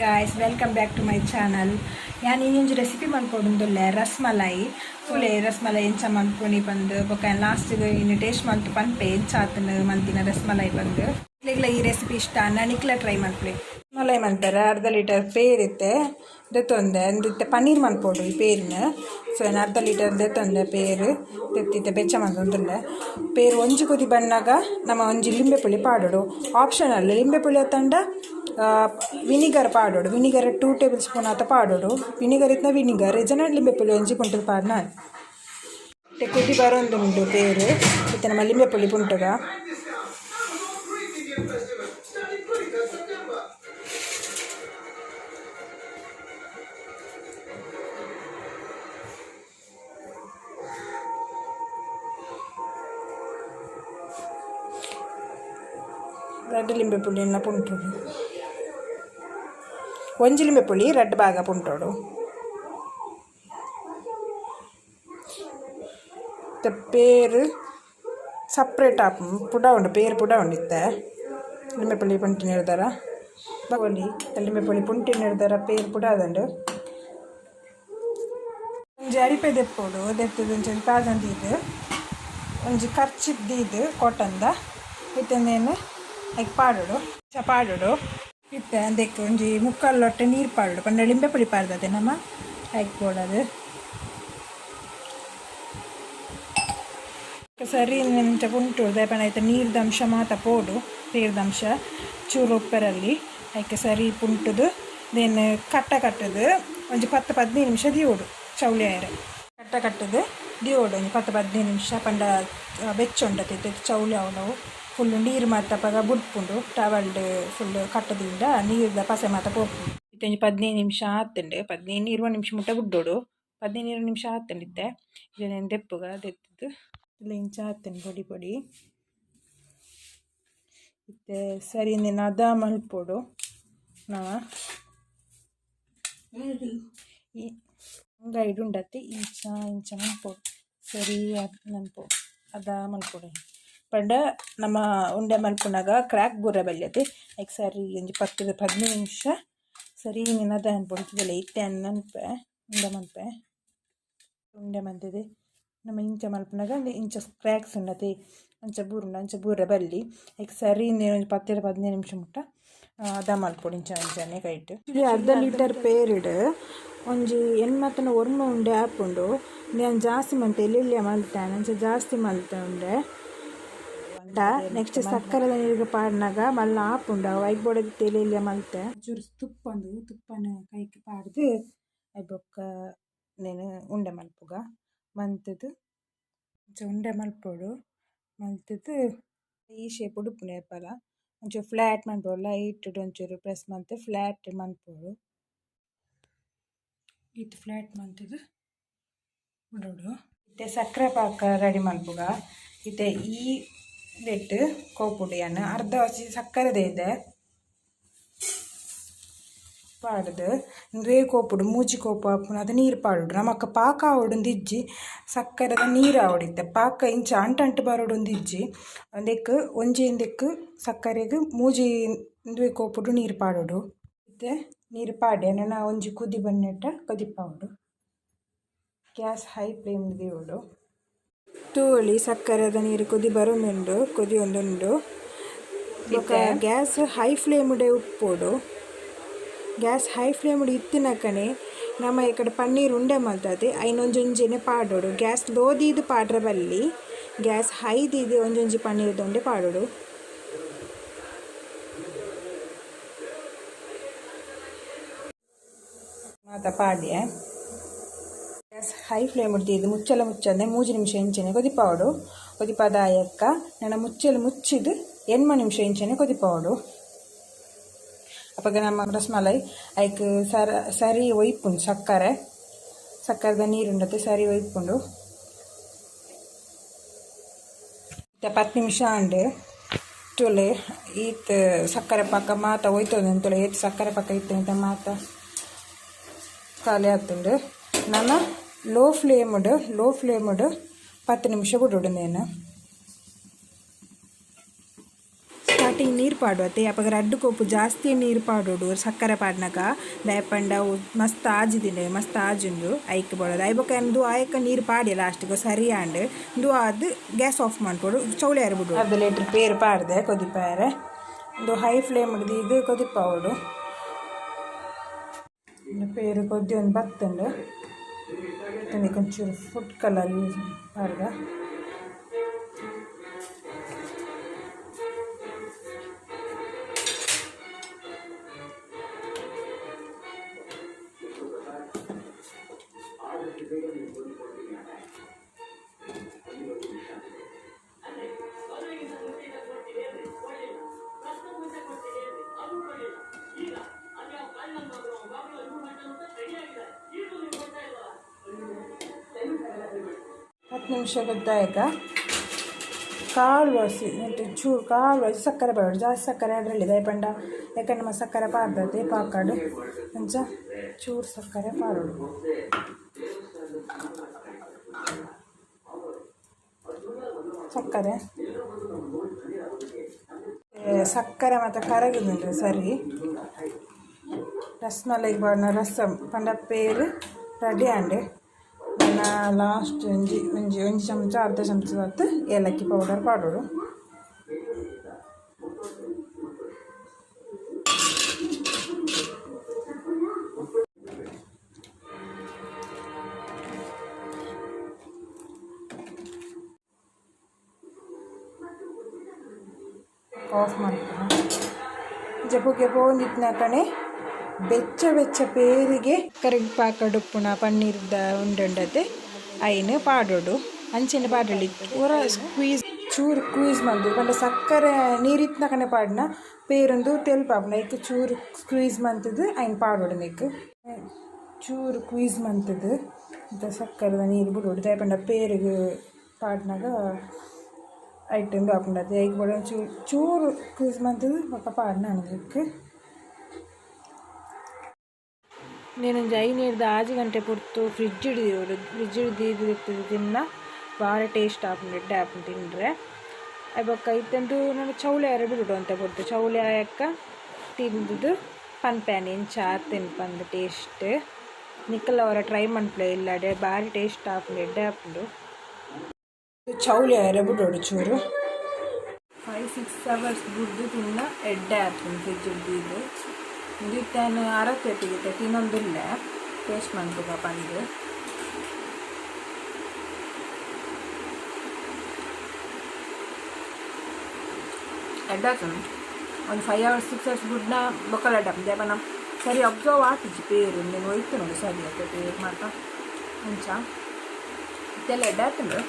guys, welcome back to my channel. Yani inji recipe mankodundulle rasmalai. Fule rasmalai encha mankoni bandu boka last in taste mantu panpe enchaatunu mantina rasmalai bandu. Igla ee recipe ishta nanikla try manpule. Rasmalai mantara ಅರ್ಧ litre peer ಇತ್ತೆ ದೆತ್ತೊಂದೆ ಅಂದಿತ್ತೆ ಪನ್ನೀರ್ ಮನ್ಪೋಡು ಈ ಪೇರಿನ so ಏನು ಅರ್ಧ litre ದೆತ್ತೊಂದೆ ಪೇರು ತೆತ್ತಿತ್ತೆ ಬೆಚ್ಚ ಮಂತೊಂದುಲ್ಲೆ ಪೇರು ಒಂಜಿ ಕುದಿ ಬಣ್ಣಾಗ ನಮ್ಮ ಒಂಜಿ ಲಿಂಬೆ ಪುಳಿ ಪಾಡೋಡು ಆಪ್ಷನಲ್ ಲಿಂಬೆ ಪುಳಿ ತಂಡ ವಿನಿಗರ್ ಪಾಡೋಡು ವಿನಿಗರ್ 2 ಟೇಬಲ್ ಸ್ಪೂನ್ ಆತ ಪಾಡೋಡು ವಿನಿಗರ್ ಇತ್ತ ವಿನಿಗರ್ ಜನ ಲಿಂಬೆ ಪುಳಿ ಒಂಜಿ ಪುಂಟು ಪಾಡ್ನ ಕುದಿ ಬರೋಂದುಂಡು ಪೇರು ಇತ್ತ ನಮ್ಮ ಲಿಂಬೆ ಪುಳಿ ಪುಂಟುಗ రెడ్ లింబೆ ಪುಳಿ ಪುಂಟೋಡು ಒಂಜಿ ಲಿಂಬೆ ಪುಳಿ ರೆಡ್ ಭಾಗ ಪುಂಟೋಡು ಪೇರು ಸಪ್ರೇಟ್ ಆಪ್ ಪುಡ ಉಂಡು ಪೇರು ಪುಡ ಉಂಡಿತ್ತೆ ಲಿಂಬೆ ಪುಳಿ ಪುಂಟಿನ ಹಿಡ್ದಾರ ಬಗೋಲಿ ಲಿಂಬೆ ಪುಳಿ ಪುಂಟಿನ ಹಿಡ್ದಾರ ಪೇರು ಪುಡ ಅದಂಡು ಒಂಜಿ ಅರಿಪೆ ದೆಪ್ಪೋಡು ದೆತ್ತದು ಒಂಚೂರು ಕಾದಂದಿದ್ದು ಒಂಜಿ ಖರ್ಚಿದ್ದು ಕಾಟನ್ದ ಇತ್ತಂದೇನು ಅದಕ್ಕೆ ಪಾಡೋಡು ಪಾಡೋಡು ಇತ್ತೆ ಅದಕ್ಕೆ ಒಂಜಿ ಮುಕ್ಕಾಲು ಲೊಟ್ಟೆ ನೀರು ಪಾಡೋಡು ಪಂಡ ಲಿಂಬೆ ಪುಳಿ ಪಾಡ್ದದೆ ನಮ್ಮ ಹಾಕಿ ಕೊಡೋದು ಸರಿ ಎಂಚ ಪುಂಟು ದಯಪಣ ಆಯ್ತು ನೀರ್ದಂಶ ಮಾತ ಪೋಡು ನೀರ್ದಂಶ ಚೂರು ಉಪ್ಪರಲ್ಲಿ ಅದಕ್ಕೆ ಸರಿ ಪುಂಟುದು ದೇನು ಕಟ್ಟದು ಒಂಜಿ 10-15 ನಿಮಿಷ ದಿಯೋಡು ಚೌಳಿ ಆಯ್ರೆ ಕಟ್ಟದು ದಿಯೋಡು ಒಂಜಿ 10-15 ನಿಮಿಷ ಪಂಡ ಬೆಚ್ಚೊಂಡತೈತೆ ಚೌಳಿ ಅವನವು ಫುಲ್ಲು ನೀರು ಮಾತಪ್ಪಾಗ ಬುಡ್ಪುಂಡು ಟವಲ್ಡ್ ಫುಲ್ ಕಟ್ಟದಿಂದ ನೀರ್ದ ಪಸೆ ಮಾತ ಪೋಪುಂಡು ಇತ್ತೊಂಜಿ 15 ನಿಮಿಷ ಆತುಂಡು 15-20 ನಿಮಿಷ ಮುಟ್ಟ ಬುಡ್ಡೋಡು 15-20 ನಿಮಿಷ ಆತುಂಡಿತ್ತೆ ಇದನ್ನು ದೆಪ್ಪುಗ ದೆತ್ತದು ಇಲ್ಲ ಇಂಚ ಆತುಂಡು ಪೊಡಿ ಇತ್ತೆ ಸರಿ ಇಂದಿನ ಅದ ಮಲ್ಪೋಡು ನಾವ ಈ ಗೈಡ್ ಉಂಡತ್ತೆ ಇಂಚ ಮಲ್ಪೋಡು ಸರಿ ನೆನ್ಪು ಅದ ಮಲ್ಪೋಡು ಪಂಡ ನಮ್ಮ ಉಂಡೆ ಮಲ್ಪುನಾಗ ಕ್ರ್ಯಾಕ್ ಬೂರ ಬಲ್ಯತೆ ಯಾಕೆ ಸರಿ ಒಂಜಿ 10-15 ನಿಮಿಷ ಸರಿ ನೆನದ ಅನ್ಪೊಡ್ತಿದ್ದಲ್ಲ ಇತ್ತೆ ನೆನಪೆ ಉಂಡೆ ಮಂತಿದೆ ನಮ್ಮ ಇಂಚ ಮಲ್ಪುನಾಗ ಇಂಚ ಕ್ರ್ಯಾಕ್ಸ್ ಉಂಡತೆ ಅಂಚ ಬೂರ ಬಲ್ಲಿ ಯಾಕೆ ಸರಿ ಒಂದು 10-15 ನಿಮಿಷ ಮುಟ್ಟ ಅದ ಮಲ್ಪೊಡು ಇಂಚನೆ ಕೈಟ್ ಇದು ಅರ್ಧ ಲೀಟರ್ ಪೇರಿಡು ಒಂಜಿ ಎಣ್ಮತ್ತನ ಒರ್ಮ ಉಂಡೆ ಆಪುಂಡು ನಾನು ಜಾಸ್ತಿ ಮಲ್ತೆ ಎಲ್ಲಿ ಮಲ್ತೆ ಅಂಚ ಜಾಸ್ತಿ ಮಲ್ತೆ ಉಂಡೆ ನೆಕ್ಸ್ಟ್ ಸಕ್ಕರೆದ ನೀರಿಗೆ ಪಾಡಿನಾಗ ಮಲ್ಲ ಆಪುಂಡ ವೈಟ್ ಬೋರ್ಡ್ ತೆಲಿಯ ಮಲ್ತೆ ಚೂರು ತುಪ್ಪನ ಕೈಗೆ ಪಾಡ್ದು ಬೊಕ್ಕ ನೇನು ಉಂಡೆ ಮಲ್ಪುಗ ಮಂತದ್ದು ಉಂಡೆ ಮಲ್ಪೋಡು ಮಂತದ್ದು ಈ ಶೇಪ್ ಉಡುಪುನೆ ಪಲ ಒಂಚೂರು ಫ್ಲ್ಯಾಟ್ ಮಲ್ಪೋಡು ಲೈಟ್ ಒಂಚೂರು ಪ್ರೆಸ್ ಮಂತೆ ಫ್ಲ್ಯಾಟ್ ಮಲ್ಪೋಡು ಇದು ಫ್ಲ್ಯಾಟ್ ಮಂತದ್ದು ಉಡೋಡು ಇತ್ತೆ ಸಕ್ಕರೆ ಪಾಕ ರೆಡಿ ಮಲ್ಪುಗ ಇತ್ತೆ ಈ ದೆಟ್ಟು ಕೋಪುಡಿಯನ್ನು ಅರ್ಧ ಹಸಿ ಸಕ್ಕರೆದೇ ಇದೆ ಪಾಡುದು ರೇ ಕೋಪುಡು ಮೂಜಿ ಕೋಪು ಹಾಪುನ ಅದು ನೀರು ಪಾಡುಡು ನಮಕ್ಕ ಪಾಕ ಆವೊಂದಿಜ್ಜಿ ಸಕ್ಕರೆದ ನೀರು ಆವಡಿತ್ತೆ ಪಾಕ ಇಂಚ ಅಂಟು ಬರೋಡೊಂದಿಜ್ಜಿ ಅದಕ್ಕೆ ಒಂಜಿಂದಕ್ಕೆ ಸಕ್ಕರೆಗೆ ಮೂಜಿ ಕೋಪುಡು ನೀರು ಪಾಡೋಡು ಮತ್ತೆ ನೀರು ಪಾಡಿ ನಾ ಒಂಜಿ ಕುದಿ ಬನ್ನೆಟ್ಟ ಕೊದಿಪಾವಡು ಗ್ಯಾಸ್ ಹೈ ಫ್ಲೇಮ್ ದೇವಡು ತೂಳಿ ಸಕ್ಕರೆದ ನೀರು ಕುದಿ ಒಂದುಂಡು ಗ್ಯಾಸ್ ಹೈ ಫ್ಲೇಮುಡೆ ಉಪ್ಪೋಡು ಗ್ಯಾಸ್ ಹೈ ಫ್ಲೇಮುಡು ಇತ್ತಿನಕನೆ ನಮ್ಮ ಈ ಕಡೆ ಪನ್ನೀರ್ ಉಂಡೆ ಮಲ್ತದೆ ಐನೊಂಜೊಂಜಿನೆ ಪಾಡೋಡು ಗ್ಯಾಸ್ ಲೋದಿದು ಪಾಡ್ರ ಬಲ್ಲಿ ಗ್ಯಾಸ್ ಹೈದಿದೆ ಒಂಜೊಂಜಿ ಪನ್ನೀರ್ದ ಉಂಡೆ ಪಾಡೋಡು ಮಾತ ಪಾಡ್ಯ ಗ್ಯಾಸ್ ಹೈ ಫ್ಲೇಮ್ ಉಡ್ದಿದ್ದು ಮುಚ್ಚಂದೆ 3 ನಿಮಿಷ ಇಂಚನೆ ಕೊದಿಪಾವಡು ಕೊದಿಪಾದಾಯಕ್ಕ ನನ್ನ ಮುಚ್ಚಿದು 8 ನಿಮಿಷ ಇಂಚನೆ ಕೊದಿಪಾವಡು ಅಪ್ಪಾಗ ನಮ್ಮ ರಸಮಲೈ ಐಕ್ ಸರಿ ಒಯ್ಪುಂಡು ಸಕ್ಕರೆದ ನೀರುಂಡತ್ತೆ ಸರಿ ಒಯ್ಪುಂಡು 10 ನಿಮಿಷ ಅಂಡು ತುಲೆ ಈತ್ ಸಕ್ಕರೆ ಪಾಕ ಮಾತ ಒಯ್ತದೆ ಅಂತೇಳಿ ಏತ್ ಸಕ್ಕರೆ ಪಾಕ ಇತ್ತು ಅಂತ ಮಾತ ಖಾಲಿ ಆತುಂಡು ನಾನು ಲೋ ಫ್ಲೇಮುಡು 10 ನಿಮಿಷ ಬಿಡೋಡು ನೇನು ಸ್ಟಾರ್ಟಿಂಗ್ ನೀರು ಪಾಡುವತ್ತೆ ಅಪ್ಪ ರಡ್ಡು ಕೋಪು ಜಾಸ್ತಿ ನೀರು ಪಾಡೋಡು ಸಕ್ಕರೆ ಪಾಡ್ನಾಗ ದಯಪಂಡ ಮಸ್ತ್ ಆಜಿದಿಂಡೆ ಮಸ್ತ್ ಆಜುಂಡು ಐಕ್ ಬೋಡೋದು ಐಬೊಕ್ಕ ಎಂದು ಆಯಕ್ಕ ನೀರು ಪಾಡಿ ಲಾಸ್ಟಿಗೆ ಸರಿ ಆಂಡ್ ಇಂದು ಅದು ಗ್ಯಾಸ್ ಆಫ್ ಮಾಡ್ಕೊಡು ಚೌಳಿ ಅರ್ಬಿಡು ಅರ್ಧ ಲೀಟ್ರ್ ಪೇರು ಪಾಡ್ದೆ ಕೊದಿಪಾರೆ ಒಂದು ಹೈ ಫ್ಲೇಮ್ ಹಿಡಿದು ಇದು ಕೊದಿಪಾವಡು ಪೇರು ಕೊದ್ದಿ ಒಂದು ಬತ್ತುಂಡು ಅದಕ್ಕೆ ಒಂಚೂರು ಫುಡ್ ಕಲರ್ ಯೂಸ್ ಮಾಡ್ದೆ ಹತ್ತು ನಿಮಿಷ ಗೊತ್ತಾಯ್ಕ ಕಾಲು ಬಸಿ ಚೂರು ಕಾಲು ಬಸಿ ಸಕ್ಕರೆ ಬೇಡ ಜಾಸ್ತಿ ಸಕ್ಕರೆ ಅದರಲ್ಲಿ ದಯಪಂಡ ಯಾಕಂದ್ರೆ ನಮ್ಮ ಸಕ್ಕರೆ ಪಾಡ್ದತೆ ಪಾಕಾಡು ಅಂಚ ಚೂರು ಸಕ್ಕರೆ ಪಾಡೋಡು ಸಕ್ಕರೆ ಮತ್ತು ಕರಗಿದ್ರೆ ಸರಿ ರಸ್ಮಲೈ ಬಾಡಿನ ರಸಮ್ ಪಂಡ ಪೇರು ರೆಡಿ ಆಂಡ್ ಲಾಸ್ಟ್ ಒಂಜಿ ಚಮಚ ಅರ್ಧ ಚಮಚ ಹೊತ್ತು ಏಲಕ್ಕಿ ಪೌಡರ್ ಪಾಡೋಡು ಆಫ್ ಮಾಡ್ತೀನಿ ಜಪ್ಪುಗೆ ಪೋಂದಿತ್ತಿನ ಕಣೆ ಬೆಚ್ಚ ಪೇರಿಗೆ ಕರೆಕ್ಟ್ ಪಾಕಡುಪ್ಪುನ ಪನ್ನೀರ್ದ ಉಂಡತೆ ಐನು ಪಾಡೋಡು ಅಂಚಿನ ಪಾಡಲಿ ಪೂರ ಚೂರು ಸ್ಕ್ವೀಸ್ ಮಂದು ಪಂಡ ಸಕ್ಕರೆ ನೀರಿತ್ತಿನ ಕಣೆ ಪಾಡಿನ ಪೇರೊಂದು ತೆಲ್ಪಾಪುನ ಇಕ್ಕೆ ಚೂರು ಸ್ಕ್ವೀಸ್ ಮಂತದ್ದು ಐನು ಪಾಡೋಡು ನಿಕ್ ಚೂರು ಕ್ವೀಸ್ ಮಂತದ್ದು ಅಂತ ಸಕ್ಕರೆದ ನೀರು ಬಿಡೋಡು ದಯಪಂಡ ಪೇರಿಗೆ ಪಾಡಿನಾಗ ಐಟಂದು ಹಾಕೊಂಡತ್ತೆ ಈಗ ಬಡ ಚೂರು ಕ್ವೀಸ್ ಮಂತದ್ದು ಪಕ್ಕ ಪಾಡಿನ ಅನ್ಬೇಕು నేనొంజಿ 5 ಗಂಟೆ ಪುರ್ತು ಫ್ರಿಡ್ಜ್ ಹಿಡಿದಿತ್ತು ತಿನ್ನ ಭಾಳ ಟೇಸ್ಟ್ ಆಪುಂಡು ಆಪುಂಡು ತಿಂದರೆ ಅವಾಗ ಇತ್ತಂದು ನಾನು ಚೌಳಿ ಅರೆ ಬಿಡುಡು ಅಂತ ಕೊಡ್ತು ಚೌಳಿ ಆಯಕ್ಕ ತಿಂದು ಪನ್ಪ್ಯಾನ್ ಎಂಚ ತಿನ್ಪಂದು ಟೇಸ್ಟ್ ನಿಕ್ಕಲ್ಲ ಅವರ ಟ್ರೈ ಮನ್ಪ್ಲೆ ಇಲ್ಲಡೆ ಭಾರಿ ಟೇಸ್ಟ್ ಆಪುಂಡು ಆಪುಂಡು ಚೌಳಿ ಅರೆ ಬಿಡೋಡು ಚೂರು 5-6 ಅವರ್ಸ್ ಬಿಡ್ದು ತಿನ್ನ ಎಡ್ಡೆ ಆಪುಂಡು ಫ್ರಿಡ್ಜ್ ಹಿಡಿದು ಇದನ್ನು ಅರತೆಟ್ಟಿಗೆ ತಿನ್ನೊಂದಿಲ್ಲ ಟೇಸ್ಟ್ ಮಾಡ್ಬೇಕು ಪಂದು ಎಡ್ಡಾತು ಒಂದು 5 hours 6 hours ಗುಡ್ನ ಬೊಕ್ಕಲ ಅಡ್ಡಪ್ಪ ದೇವನ ಸರಿ ಅಬ್ಸರ್ವ್ ಆತಿಚ್ಚಿ ಪೇರು ನೀನು ಹೋಯ್ತು ನೋಡಿ ಸರಿ ಆಯ್ತು ಪೇರು ಮಾಡ್ತಾ ಮುಂಚ ಇದೆಲ್ಲ ಎಡ್ಡಾತಂಡು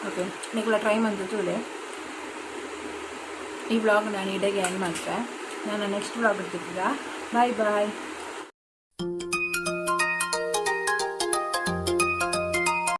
ಓಕೆ ನೀವೆಲ್ಲ ಟ್ರೈ ಮಾಡ್ತಿದ್ದೆ ಈ ವ್ಲಾಗ್ ನಾನು ಇಡಗೆ ಎಂಡ್ ಮಾಡ್ತೆ ನಾನು ನೆಕ್ಸ್ಟ್ ವ್ಲಾಗ್ ಇರ್ತಿದ್ದ ಬಾಯ್